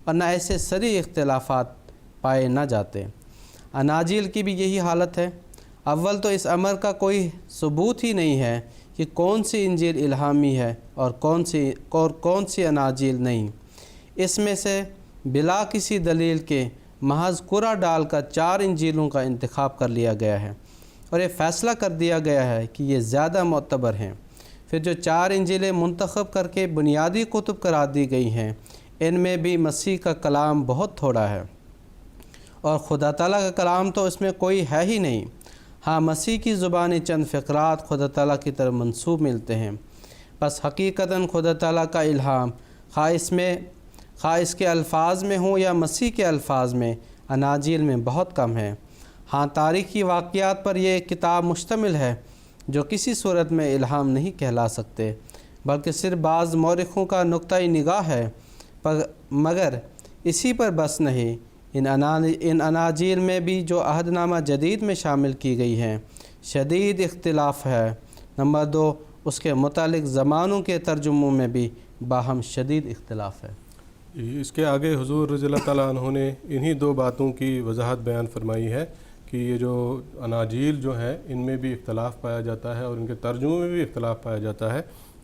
اور نہ ایسے صریح اختلافات پائے نہ جاتے۔ اناجیل کی بھی یہی حالت ہے۔ اول تو اس امر کا کوئی ثبوت ہی نہیں ہے کہ کون سی انجیل الہامی ہے اور کون سی اناجیل نہیں۔ اس میں سے بلا کسی دلیل کے محض قرعہ ڈال کر 4 انجیلوں کا انتخاب کر لیا گیا ہے اور یہ فیصلہ کر دیا گیا ہے کہ یہ زیادہ معتبر ہیں۔ پھر جو 4 انجیلیں منتخب کر کے بنیادی کتب قرار دی گئی ہیں، ان میں بھی مسیح کا کلام بہت تھوڑا ہے اور خدا تعالیٰ کا کلام تو اس میں کوئی ہے ہی نہیں۔ ہاں، مسیح کی زبانی چند فقرات خدا تعالیٰ کی طرف منسوب ملتے ہیں، بس حقیقتاً خدا تعالیٰ کا الہام خواہ اس کے الفاظ میں ہوں یا مسیح کے الفاظ میں اناجیل میں بہت کم ہے۔ ہاں، تاریخی واقعات پر یہ کتاب مشتمل ہے جو کسی صورت میں الہام نہیں کہلا سکتے، بلکہ صرف بعض مورخوں کا نقطۂ نگاہ ہے، مگر اسی پر بس نہیں۔ ان اناجیل میں بھی جو عہد نامہ جدید میں شامل کی گئی ہیں شدید اختلاف ہے۔ نمبر 2، اس کے متعلق زمانوں کے ترجموں میں بھی باہم شدید اختلاف ہے۔ اس کے آگے حضور رضی اللہ تعالیٰ عنہ نے انہی 2 باتوں کی وضاحت بیان فرمائی ہے کہ یہ جو اناجیل جو ہیں ان میں بھی اختلاف پایا جاتا ہے اور ان کے ترجموں میں بھی اختلاف پایا جاتا ہے۔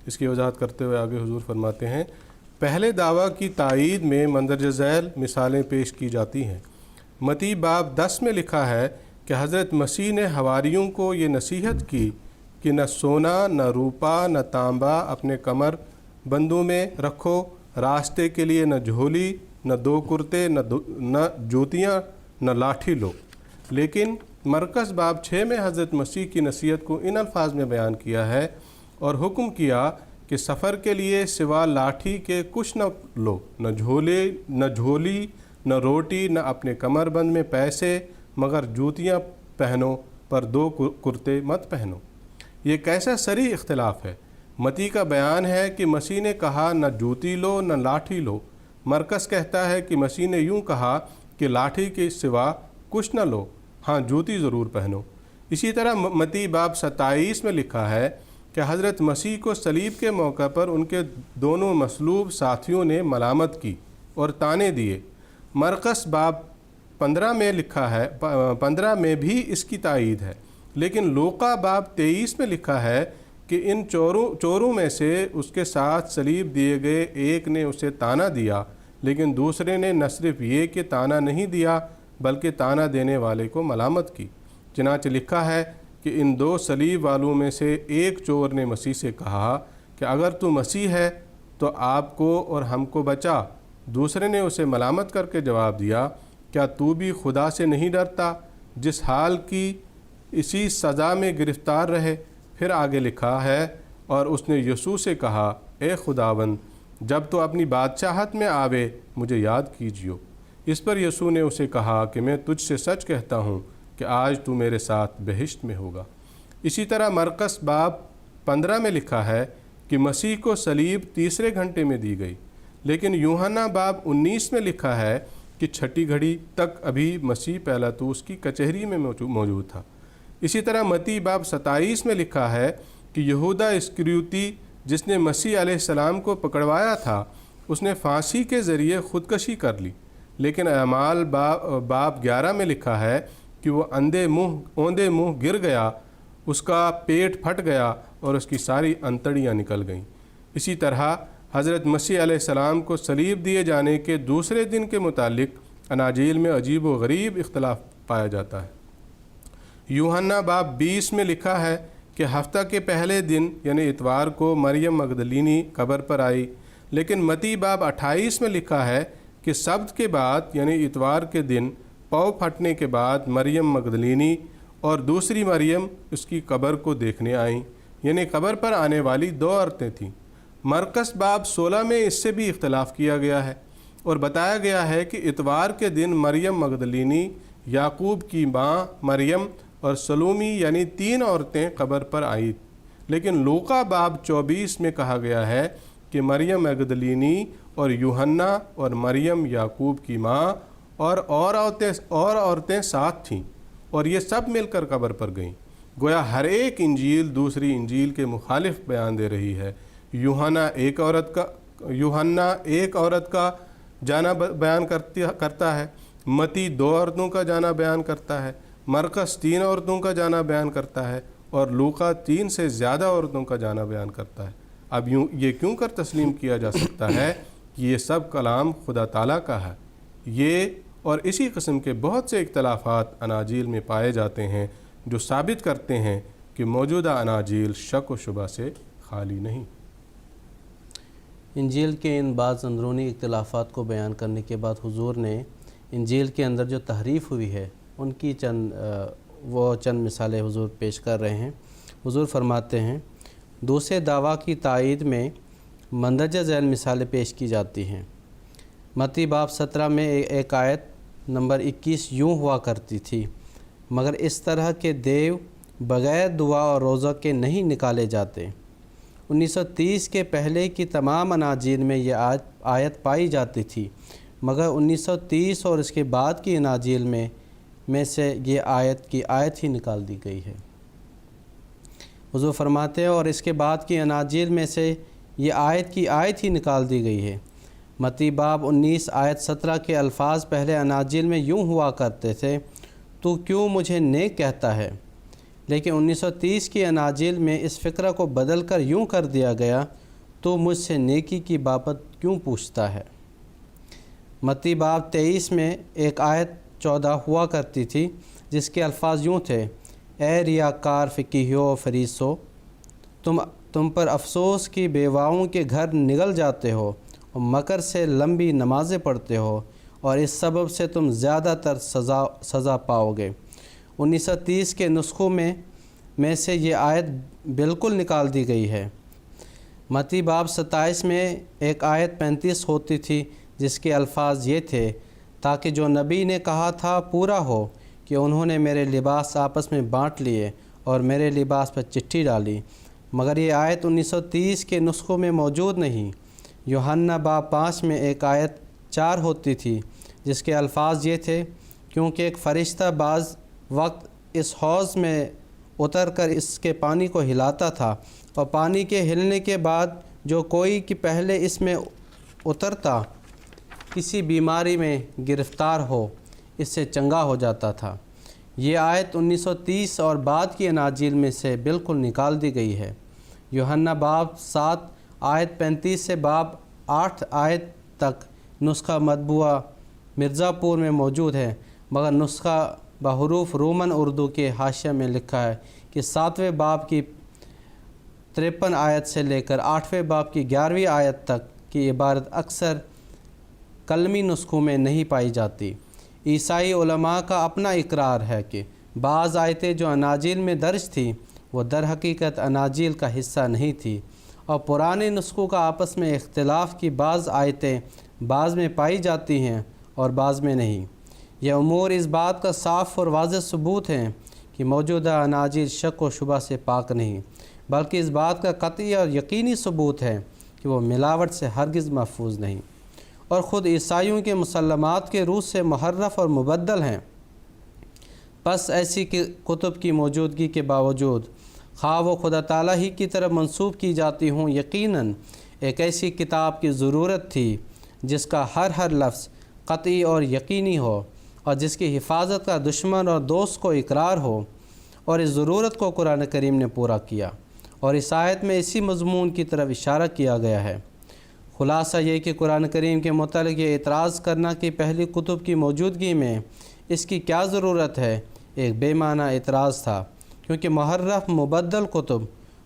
اس کی وضاحت کرتے ہوئے آگے حضور فرماتے ہیں، پہلے دعویٰ کی تائید میں مندرجہ ذیل مثالیں پیش کی جاتی ہیں۔ متی باب 10 میں لکھا ہے کہ حضرت مسیح نے حواریوں کو یہ نصیحت کی کہ نہ سونا، نہ روپا، نہ تانبا اپنے کمر بندوں میں رکھو، راستے کے لیے نہ جھولی، نہ 2 کرتے، نہ جوتیاں، نہ لاٹھی لو۔ لیکن مرکز باب 6 میں حضرت مسیح کی نصیحت کو ان الفاظ میں بیان کیا ہے اور حکم کیا کہ سفر کے لیے سوا لاٹھی کے کچھ نہ لو، نہ جھولی، نہ روٹی، نہ اپنے کمر بند میں پیسے، مگر جوتیاں پہنو، پر 2 کرتے مت پہنو۔ یہ کیسا صریح اختلاف ہے۔ متی کا بیان ہے کہ مسیح نے کہا نہ جوتی لو نہ لاٹھی لو، مرکز کہتا ہے کہ مسیح نے یوں کہا کہ لاٹھی کے سوا کچھ نہ لو، ہاں جوتی ضرور پہنو۔ اسی طرح متی باب 27 میں لکھا ہے کہ حضرت مسیح کو صلیب کے موقع پر ان کے دونوں مصلوب ساتھیوں نے ملامت کی اور طعنے دیے۔ مرقس باب 15 میں لکھا ہے، 15 میں بھی اس کی تائید ہے، لیکن لوقا باب 23 میں لکھا ہے کہ ان چوروں میں سے اس کے ساتھ صلیب دیے گئے ایک نے اسے طعنہ دیا، لیکن دوسرے نے نہ صرف یہ کہ طعنہ نہیں دیا بلکہ طعنہ دینے والے کو ملامت کی۔ چنانچہ لکھا ہے کہ ان 2 صلیب والوں میں سے ایک چور نے مسیح سے کہا کہ اگر تو مسیح ہے تو آپ کو اور ہم کو بچا۔ دوسرے نے اسے ملامت کر کے جواب دیا، کیا تو بھی خدا سے نہیں ڈرتا جس حال کی اسی سزا میں گرفتار رہے؟ پھر آگے لکھا ہے، اور اس نے یسوع سے کہا، اے خداوند، جب تو اپنی بادشاہت میں آوے مجھے یاد کیجیو۔ اس پر یسوع نے اسے کہا کہ میں تجھ سے سچ کہتا ہوں کہ آج تو میرے ساتھ بہشت میں ہوگا۔ اسی طرح مرقس باب 15 میں لکھا ہے کہ مسیح کو صلیب تیسرے گھنٹے میں دی گئی، لیکن یوحنا باب 19 میں لکھا ہے کہ 6 گھڑی تک ابھی مسیح پیلاطوس کی کچہری میں موجود تھا۔ اسی طرح متی باب 27 میں لکھا ہے کہ یہودا اسکریوتی جس نے مسیح علیہ السلام کو پکڑوایا تھا، اس نے پھانسی کے ذریعے خودکشی کر لی، لیکن اعمال باب 11 میں لکھا ہے کہ وہ اوندے منہ گر گیا، اس کا پیٹ پھٹ گیا اور اس کی ساری انتڑیاں نکل گئیں۔ اسی طرح حضرت مسیح علیہ السلام کو صلیب دیے جانے کے دوسرے دن کے متعلق اناجیل میں عجیب و غریب اختلاف پایا جاتا ہے۔ یوحنا باب 20 میں لکھا ہے کہ ہفتہ کے پہلے دن یعنی اتوار کو مریم مگدلینی قبر پر آئی، لیکن متی باب 28 میں لکھا ہے کہ سبت کے بعد یعنی اتوار کے دن پاؤں پھٹنے کے بعد مریم مگدلینی اور دوسری مریم اس کی قبر کو دیکھنے آئیں، یعنی قبر پر آنے والی 2 عورتیں تھیں۔ مرقس باب 16 میں اس سے بھی اختلاف کیا گیا ہے اور بتایا گیا ہے کہ اتوار کے دن مریم مگدلینی، یعقوب کی ماں مریم اور سلومی یعنی 3 عورتیں قبر پر آئیں، لیکن لوقا باب 24 میں کہا گیا ہے کہ مریم مگدلینی اور یوحنا اور مریم یعقوب کی ماں اور عورتیں ساتھ تھیں اور یہ سب مل کر قبر پر گئیں۔ گویا ہر ایک انجیل دوسری انجیل کے مخالف بیان دے رہی ہے۔ یوحنا ایک عورت کا جانا بیان کرتا ہے، متی 2 عورتوں کا جانا بیان کرتا ہے، مرقس 3 عورتوں کا جانا بیان کرتا ہے اور لوقا 3 سے زیادہ عورتوں کا جانا بیان کرتا ہے۔ اب یہ کیوں کر تسلیم کیا جا سکتا ہے کہ یہ سب کلام خدا تعالیٰ کا ہے؟ یہ اور اسی قسم کے بہت سے اختلافات اناجیل میں پائے جاتے ہیں جو ثابت کرتے ہیں کہ موجودہ اناجیل شک و شبہ سے خالی نہیں۔ انجیل کے ان بعض اندرونی اختلافات کو بیان کرنے کے بعد حضور نے انجیل کے اندر جو تحریف ہوئی ہے ان کی چند مثالیں حضور پیش کر رہے ہیں۔ حضور فرماتے ہیں، دوسرے دعویٰ کی تائید میں مندرجہ ذیل مثالیں پیش کی جاتی ہیں۔ متی باب 17 میں ایک آیت نمبر 21 یوں ہوا کرتی تھی، مگر اس طرح کے دیو بغیر دعا اور روزہ کے نہیں نکالے جاتے۔ 1930 کے پہلے کی تمام اناجیل میں یہ آیت پائی جاتی تھی، مگر 1930 اور اس کے بعد کی اناجیل میں سے یہ آیت ہی نکال دی گئی ہے۔ حضور فرماتے ہیں، اور اس کے بعد کی اناجیل میں سے یہ آیت ہی نکال دی گئی ہے۔ متی باب 19 آیت 17 کے الفاظ پہلے اناجیل میں یوں ہوا کرتے تھے، تو کیوں مجھے نیک کہتا ہے؟ لیکن 1930 کی اناجیل میں اس فقرہ کو بدل کر یوں کر دیا گیا، تو مجھ سے نیکی کی بابت کیوں پوچھتا ہے؟ متی باب 23 میں ایک آیت 14 ہوا کرتی تھی جس کے الفاظ یوں تھے: اے ریاکار فقیہو و فریسو، تم پر افسوس کی بیواؤں کے گھر نگل جاتے ہو اور مکر سے لمبی نمازیں پڑھتے ہو، اور اس سبب سے تم زیادہ تر سزا پاؤ گے۔ 1930 کے نسخوں میں سے یہ آیت بالکل نکال دی گئی ہے۔ متی باب 27 میں ایک آیت 35 ہوتی تھی جس کے الفاظ یہ تھے: تاکہ جو نبی نے کہا تھا پورا ہو کہ انہوں نے میرے لباس آپس میں بانٹ لیے اور میرے لباس پر چٹھی ڈالی۔ مگر یہ آیت 1930 کے نسخوں میں موجود نہیں۔ یوحنا باب 5 میں ایک آیت 4 ہوتی تھی جس کے الفاظ یہ تھے: کیونکہ ایک فرشتہ بعض وقت اس حوض میں اتر کر اس کے پانی کو ہلاتا تھا، اور پانی کے ہلنے کے بعد جو کوئی کہ پہلے اس میں اترتا کسی بیماری میں گرفتار ہو، اس سے چنگا ہو جاتا تھا۔ یہ آیت 1930 اور بعد کی اناجیل میں سے بالکل نکال دی گئی ہے۔ یوحنا باب 7 آیت 35 سے باب 8 آیت تک نسخہ مطبوعہ مرزا پور میں موجود ہے، مگر نسخہ بحروف رومن اردو کے حاشیہ میں لکھا ہے کہ 7ویں باب کی 53 آیت سے لے کر 8ویں باب کی 11ویں آیت تک کی عبارت اکثر قلمی نسخوں میں نہیں پائی جاتی۔ عیسائی علماء کا اپنا اقرار ہے کہ بعض آیتیں جو اناجیل میں درج تھیں وہ در حقیقت اناجیل کا حصہ نہیں تھی، اور پرانے نسخوں کا آپس میں اختلاف کی بعض آیتیں بعض میں پائی جاتی ہیں اور بعض میں نہیں۔ یہ امور اس بات کا صاف اور واضح ثبوت ہیں کہ موجودہ اناجیل شک و شبہ سے پاک نہیں، بلکہ اس بات کا قطعی اور یقینی ثبوت ہے کہ وہ ملاوٹ سے ہرگز محفوظ نہیں، اور خود عیسائیوں کے مسلمات کے روح سے محرف اور مبدل ہیں۔ پس ایسی کتب کی موجودگی کے باوجود، خواہ وہ خدا تعالیٰ ہی کی طرف منسوب کی جاتی ہوں، یقیناً ایک ایسی کتاب کی ضرورت تھی جس کا ہر لفظ قطعی اور یقینی ہو، اور جس کی حفاظت کا دشمن اور دوست کو اقرار ہو، اور اس ضرورت کو قرآن کریم نے پورا کیا، اور اس آیت میں اسی مضمون کی طرف اشارہ کیا گیا ہے۔ خلاصہ یہ کہ قرآن کریم کے متعلق یہ اعتراض کرنا کہ پہلی کتب کی موجودگی میں اس کی کیا ضرورت ہے، ایک بے معنی اعتراض تھا، کیونکہ محرف مبدل کتب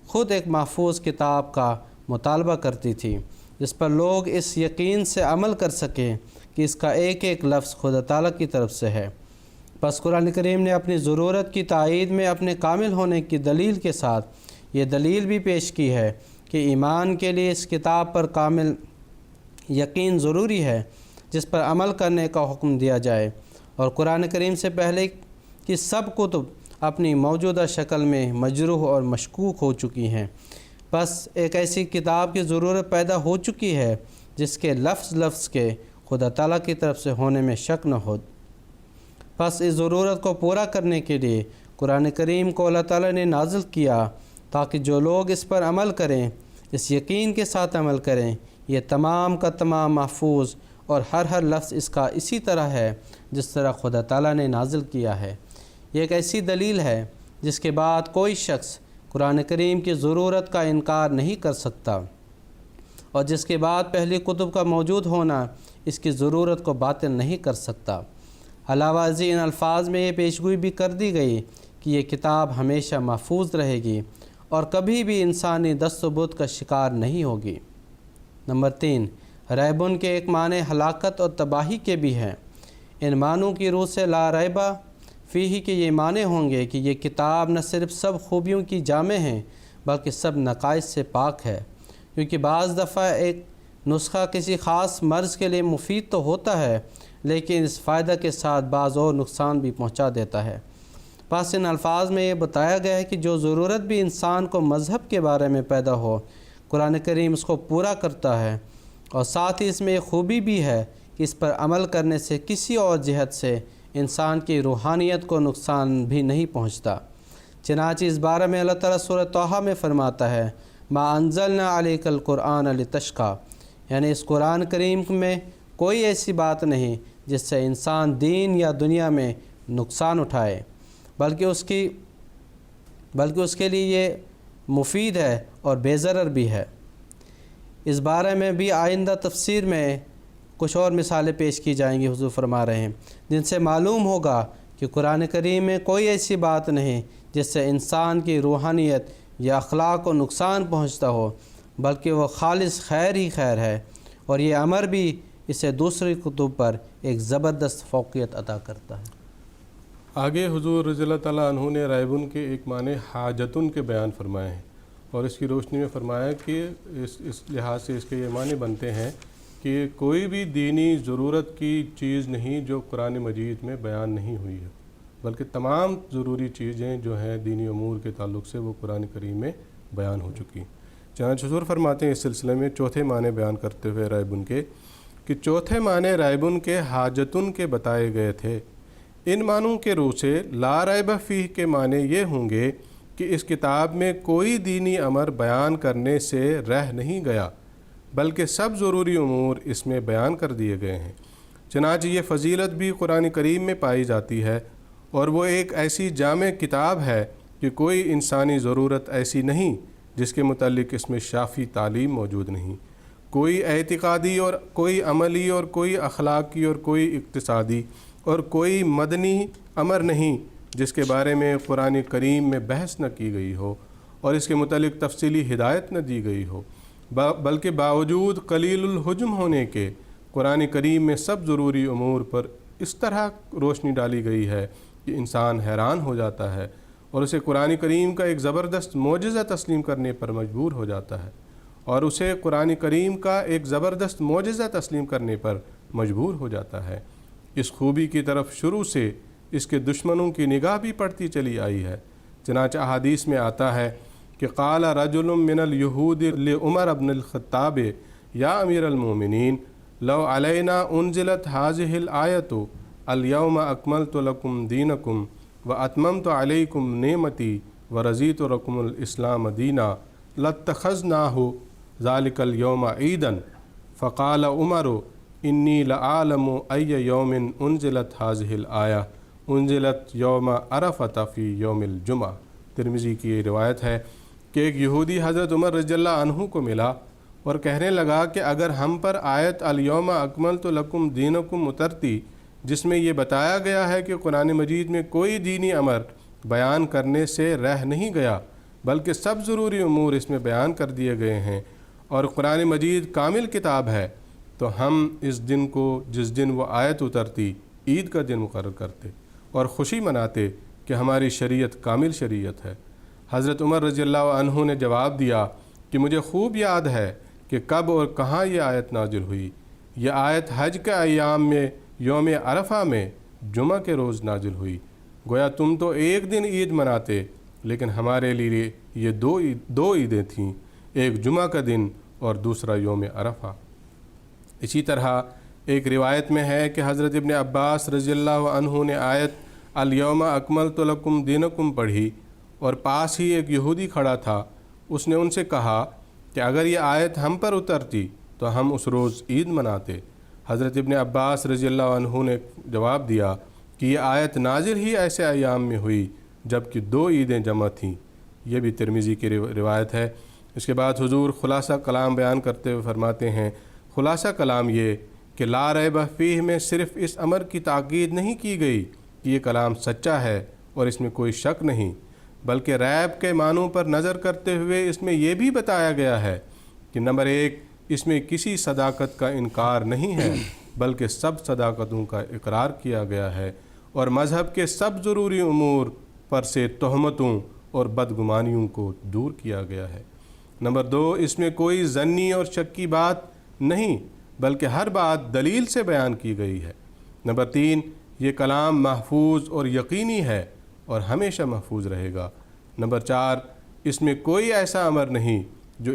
خود ایک محفوظ کتاب کا مطالبہ کرتی تھی جس پر لوگ اس یقین سے عمل کر سکیں کہ اس کا ایک ایک لفظ خدا تعالیٰ کی طرف سے ہے۔ بس قرآن کریم نے اپنی ضرورت کی تائید میں اپنے کامل ہونے کی دلیل کے ساتھ یہ دلیل بھی پیش کی ہے کہ ایمان کے لیے اس کتاب پر کامل یقین ضروری ہے جس پر عمل کرنے کا حکم دیا جائے، اور قرآن کریم سے پہلے کی سب کتب اپنی موجودہ شکل میں مجروح اور مشکوک ہو چکی ہیں۔ بس ایک ایسی کتاب کی ضرورت پیدا ہو چکی ہے جس کے لفظ کے خدا تعالیٰ کی طرف سے ہونے میں شک نہ ہو۔ بس اس ضرورت کو پورا کرنے کے لیے قرآن کریم کو اللہ تعالیٰ نے نازل کیا تاکہ جو لوگ اس پر عمل کریں، اس یقین کے ساتھ عمل کریں یہ تمام کا تمام محفوظ، اور ہر لفظ اس کا اسی طرح ہے جس طرح خدا تعالیٰ نے نازل کیا ہے۔ یہ ایک ایسی دلیل ہے جس کے بعد کوئی شخص قرآن کریم کی ضرورت کا انکار نہیں کر سکتا، اور جس کے بعد پہلی کتب کا موجود ہونا اس کی ضرورت کو باطل نہیں کر سکتا۔ علاوہ ازیں ان الفاظ میں یہ پیشگوئی بھی کر دی گئی کہ یہ کتاب ہمیشہ محفوظ رہے گی اور کبھی بھی انسانی دست و بت کا شکار نہیں ہوگی۔ نمبر 3، ریبن کے ایک معنی ہلاکت اور تباہی کے بھی ہیں۔ ان معنوں کی روح سے لا ریبہ فیہ کہ یہ معنی ہوں گے کہ یہ کتاب نہ صرف سب خوبیوں کی جامع ہیں بلکہ سب نقائص سے پاک ہے، کیونکہ بعض دفعہ ایک نسخہ کسی خاص مرض کے لیے مفید تو ہوتا ہے لیکن اس فائدہ کے ساتھ بعض اور نقصان بھی پہنچا دیتا ہے۔ بس ان الفاظ میں یہ بتایا گیا ہے کہ جو ضرورت بھی انسان کو مذہب کے بارے میں پیدا ہو، قرآن کریم اس کو پورا کرتا ہے، اور ساتھ ہی اس میں یہ خوبی بھی ہے کہ اس پر عمل کرنے سے کسی اور جہت سے انسان کی روحانیت کو نقصان بھی نہیں پہنچتا۔ چنانچہ اس بارے میں اللہ تعالیٰ سورہ طٰہٰ میں فرماتا ہے: ما انزلنا علیک القرآن لتشقی، یعنی اس قرآن کریم میں کوئی ایسی بات نہیں جس سے انسان دین یا دنیا میں نقصان اٹھائے، بلکہ اس کے لیے یہ مفید ہے اور بے ضرر بھی ہے۔ اس بارے میں بھی آئندہ تفسیر میں کچھ اور مثالیں پیش کی جائیں گی، حضور فرما رہے ہیں، جن سے معلوم ہوگا کہ قرآن کریم میں کوئی ایسی بات نہیں جس سے انسان کی روحانیت یا اخلاق کو نقصان پہنچتا ہو، بلکہ وہ خالص خیر ہی خیر ہے، اور یہ امر بھی اسے دوسری کتب پر ایک زبردست فوقیت عطا کرتا ہے۔ آگے حضور رضی اللہ تعالیٰ عنہ نے رائبن کے ایک معنی حاجتن کے بیان فرمائے ہیں، اور اس کی روشنی میں فرمایا کہ اس لحاظ سے اس کے یہ معنی بنتے ہیں کہ کوئی بھی دینی ضرورت کی چیز نہیں جو قرآن مجید میں بیان نہیں ہوئی ہے، بلکہ تمام ضروری چیزیں جو ہیں دینی امور کے تعلق سے وہ قرآن کریم میں بیان ہو چکی۔ چنانچہ حضور فرماتے ہیں اس سلسلے میں چوتھے معنی بیان کرتے ہوئے رائبن کے کہ چوتھے معنی رائبن کے حاجتن کے بتائے گئے تھے۔ ان معنوں کے روح سے لا ریب فیہ کے معنی یہ ہوں گے کہ اس کتاب میں کوئی دینی امر بیان کرنے سے رہ نہیں گیا، بلکہ سب ضروری امور اس میں بیان کر دیے گئے ہیں۔ چنانچہ یہ فضیلت بھی قرآن کریم میں پائی جاتی ہے، اور وہ ایک ایسی جامع کتاب ہے کہ کوئی انسانی ضرورت ایسی نہیں جس کے متعلق اس میں شافی تعلیم موجود نہیں، کوئی اعتقادی اور کوئی عملی اور کوئی اخلاقی اور کوئی اقتصادی اور کوئی مدنی امر نہیں جس کے بارے میں قرآن کریم میں بحث نہ کی گئی ہو اور اس کے متعلق تفصیلی ہدایت نہ دی گئی ہو، بلکہ باوجود قلیل الحجم ہونے کے قرآن کریم میں سب ضروری امور پر اس طرح روشنی ڈالی گئی ہے کہ انسان حیران ہو جاتا ہے اور اسے قرآن کریم کا ایک زبردست معجزہ تسلیم کرنے پر مجبور ہو جاتا ہے، اور اسے قرآن کریم کا ایک زبردست معجزہ تسلیم کرنے پر مجبور ہو جاتا ہے۔ اس خوبی کی طرف شروع سے اس کے دشمنوں کی نگاہ بھی پڑتی چلی آئی ہے۔ چنانچہ احادیث میں آتا ہے کہ قال رجل من الیہود لعمر بن الخطاب یا امیر المومنین لو علینا انزلت هذه الآیۃ الیوم اکملت لکم دینکم واتممت علیکم نعمتی ورضیت لکم الاسلام دینا لاتخذناہ ذلک اليوم عیدا فقال عمر انی لعالم ای یوم انزلت هذه الآیہ انزلت یوم عرفۃ فی یوم الجمعہ۔ ترمذی کی یہ روایت ہے کہ ایک یہودی حضرت عمر رضی اللہ عنہ کو ملا اور کہنے لگا کہ اگر ہم پر آیت الیوم اکملت لکم دینکم اترتی جس میں یہ بتایا گیا ہے کہ قرآن مجید میں کوئی دینی امر بیان کرنے سے رہ نہیں گیا بلکہ سب ضروری امور اس میں بیان کر دیے گئے ہیں اور قرآن مجید کامل کتاب ہے، تو ہم اس دن کو جس دن وہ آیت اترتی عید کا دن مقرر کرتے اور خوشی مناتے کہ ہماری شریعت کامل شریعت ہے۔ حضرت عمر رضی اللہ عنہ نے جواب دیا کہ مجھے خوب یاد ہے کہ کب اور کہاں یہ آیت نازل ہوئی۔ یہ آیت حج کے ایام میں یوم عرفہ میں جمعہ کے روز نازل ہوئی، گویا تم تو ایک دن عید مناتے لیکن ہمارے لیے یہ دو عیدیں تھیں، ایک جمعہ کا دن اور دوسرا یوم عرفہ۔ اسی طرح ایک روایت میں ہے کہ حضرت ابن عباس رضی اللہ عنہ نے آیت الیوم اکملت لکم دینکم پڑھی اور پاس ہی ایک یہودی کھڑا تھا، اس نے ان سے کہا کہ اگر یہ آیت ہم پر اترتی تو ہم اس روز عید مناتے۔ حضرت ابن عباس رضی اللہ عنہ نے جواب دیا کہ یہ آیت نازل ہی ایسے ایام میں ہوئی جب کہ دو عیدیں جمع تھیں۔ یہ بھی ترمذی کی روایت ہے۔ اس کے بعد حضور خلاصہ کلام بیان کرتے ہوئے فرماتے ہیں، خلاصہ کلام یہ کہ لا ریب فیہ میں صرف اس امر کی تاکید نہیں کی گئی کہ یہ کلام سچا ہے اور اس میں کوئی شک نہیں، بلکہ ریب کے معنوں پر نظر کرتے ہوئے اس میں یہ بھی بتایا گیا ہے کہ نمبر ایک، اس میں کسی صداقت کا انکار نہیں ہے بلکہ سب صداقتوں کا اقرار کیا گیا ہے اور مذہب کے سب ضروری امور پر سے تہمتوں اور بدگمانیوں کو دور کیا گیا ہے۔ نمبر دو، اس میں کوئی ظنی اور شکی بات نہیں بلکہ ہر بات دلیل سے بیان کی گئی ہے۔ نمبر تین، یہ کلام محفوظ اور یقینی ہے اور ہمیشہ محفوظ رہے گا۔ نمبر چار، اس میں کوئی ایسا امر نہیں جو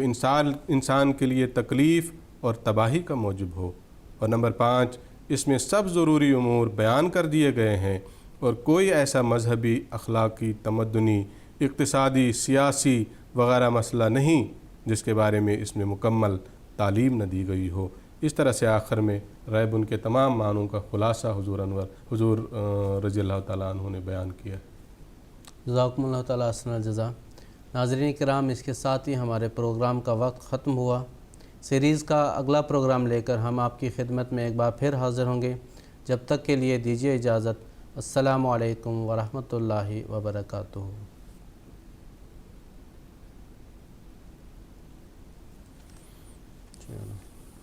انسان کے لیے تکلیف اور تباہی کا موجب ہو۔ اور نمبر پانچ، اس میں سب ضروری امور بیان کر دیے گئے ہیں اور کوئی ایسا مذہبی، اخلاقی، تمدنی، اقتصادی، سیاسی وغیرہ مسئلہ نہیں جس کے بارے میں اس میں مکمل تعلیم نہ دی گئی ہو۔ اس طرح سے آخر میں غیب ان کے تمام معنوں کا خلاصہ حضور رضی اللہ تعالیٰ عنہ نے بیان کیا ہے۔ جزاکم اللہ تعالیٰ احسن الجزا۔ ناظرین کرام، اس کے ساتھ ہی ہمارے پروگرام کا وقت ختم ہوا۔ سیریز کا اگلا پروگرام لے کر ہم آپ کی خدمت میں ایک بار پھر حاضر ہوں گے۔ جب تک کے لیے دیجیے اجازت۔ السلام علیکم ورحمۃ اللہ وبرکاتہ۔